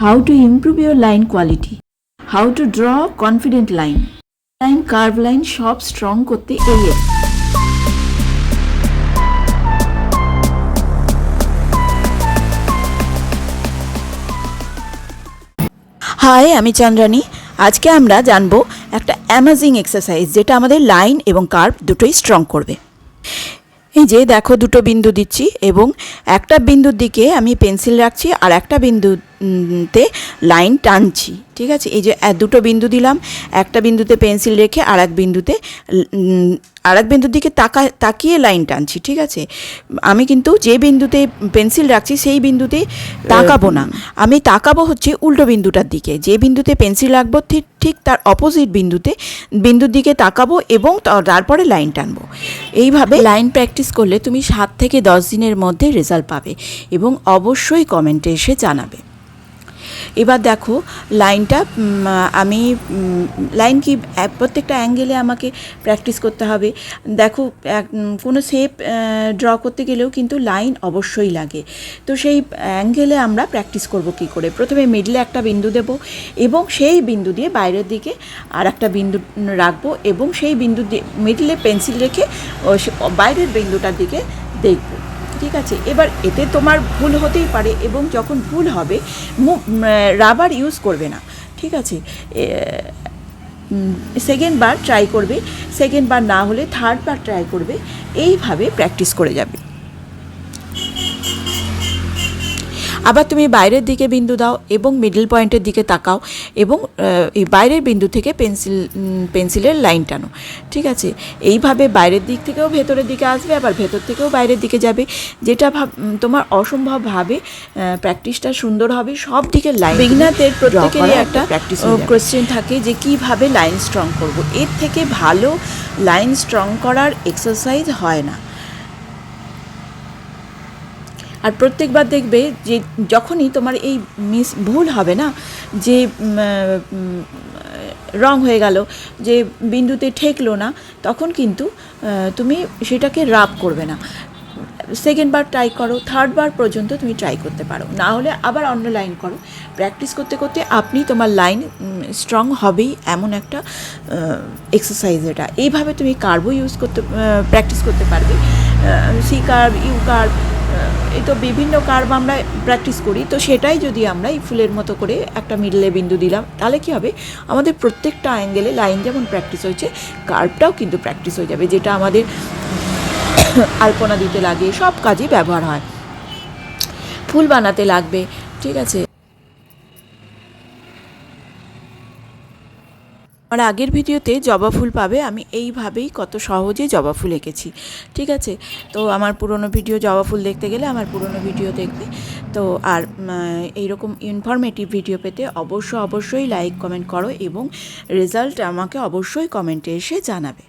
How to improve your line quality. How to draw confident line. Line, curve line সব strong করতে এই high, আমি চন্দ্রানী। আজকে আমরা জানবো একটা অ্যামেজিং এক্সারসাইজ যেটা আমাদের লাইন এবং কার্ভ দুটোই স্ট্রং করবে। এই যে দেখো, দুটো বিন্দু দিচ্ছি এবং একটা বিন্দুর দিকে আমি পেন্সিল রাখছি আর একটা বিন্দুতে লাইন টানছি। ঠিক আছে, এই যে দুটো বিন্দু দিলাম, একটা বিন্দুতে পেন্সিল রেখে আর এক বিন্দুর দিকে তাকিয়ে লাইন টানছি। ঠিক আছে, আমি কিন্তু যে বিন্দুতে পেন্সিল রাখছি সেই বিন্দুতে তাকাবো না, আমি তাকাবো হচ্ছে উল্টো বিন্দুটার দিকে। যে বিন্দুতে পেন্সিল রাখবো ঠিক তার অপোজিট বিন্দুর দিকে তাকাবো এবং তারপরে লাইন টানবো। এইভাবে লাইন প্র্যাকটিস করলে তুমি 7 থেকে 10 দিনের মধ্যে রেজাল্ট পাবে এবং অবশ্যই কমেন্টে এসে জানাবে। এবার দেখো লাইনটা, আমি লাইন কি প্রত্যেকটা অ্যাঙ্গেলে আমাকে প্র্যাকটিস করতে হবে। দেখো কোনো শেপ ড্র করতে গেলেও কিন্তু লাইন অবশ্যই লাগে। তো সেই অ্যাঙ্গেলে আমরা প্র্যাকটিস করব কি করে। প্রথমে মিডলে একটা বিন্দু দেব এবং সেই বিন্দু দিয়ে বাইরের দিকে আর একটা বিন্দু রাখবো এবং সেই বিন্দু দিয়ে মিডলে পেন্সিল রেখে বাইরের বিন্দুটার দিকে দেখব। ঠিক আছে, এবার এতে তোমার ভুল হতেই পারে এবং যখন ভুল হবে রাবার ইউজ করবে না। ঠিক আছে, সেকেন্ড বার ট্রাই করবে, সেকেন্ড বার না হলে থার্ড বার ট্রাই করবে, এইভাবে প্র্যাকটিস করে যাবে। আবার তুমি বাইরের দিকে বিন্দু দাও এবং মিডল পয়েন্টের দিকে তাকাও এবং এই বাইরের বিন্দু থেকে পেন্সিলের লাইন টানো। ঠিক আছে, এইভাবে বাইরের দিক থেকেও ভেতরের দিকে আসবে, আবার ভেতর থেকেও বাইরের দিকে যাবে। যেটা তোমার অসম্ভবভাবে প্র্যাকটিসটা সুন্দর হবে। সব দিকে লাইন, বিগিনারদের প্রত্যেকেরই একটা কোয়েশ্চেন থাকে যে কীভাবে লাইন স্ট্রং করব। এর থেকে ভালো লাইন স্ট্রং করার এক্সারসাইজ হয় না। আর প্রত্যেকবার দেখবে যে যখনই তোমার এই ভুল হবে না, যে রং হয়ে গেল, যে বিন্দুতে ঠেকলো না, তখন কিন্তু তুমি সেটাকে রাব করবে না। সেকেন্ড বার ট্রাই করো, থার্ড বার পর্যন্ত তুমি ট্রাই করতে পারো, না হলে আবার অন্য লাইন করো। প্র্যাকটিস করতে করতে আপনি তোমার লাইন স্ট্রং হবেই, এমন একটা এক্সারসাইজ এটা। এইভাবে তুমি কার্ভও প্র্যাকটিস করতে পারবে। সি কার্ভ, ইউ কার্ভ, এই তো বিভিন্ন কার্ভ আমরা প্র্যাকটিস করি। তো সেটাই যদি আমরা এই ফুলের মতো করে একটা মিডলে বিন্দু দিলাম, তাহলে কী হবে, আমাদের প্রত্যেকটা অ্যাঙ্গেলে লাইন যেমন প্র্যাকটিস হয়েছে, কার্ভটাও কিন্তু প্র্যাকটিস হয়ে যাবে, যেটা আমাদের আলপনা দিতে লাগে, সব কাজে ব্যবহার হয়, ফুল বানাতে লাগবে। ঠিক আছে, আমার আগের ভিডিওতে জবা ফুল পাবে, আমি এইভাবেই কত সহজে জবা ফুল এঁকেছি। ঠিক আছে, তো আমার পুরনো ভিডিও, জবা ফুল দেখতে গেলে আমার পুরনো ভিডিও দেখবে। তো আর এইরকম ইনফরমেটিভ ভিডিও পেতে অবশ্যই লাইক কমেন্ট করো এবং রেজাল্ট আমাকে অবশ্যই কমেন্টে এসে জানাবে।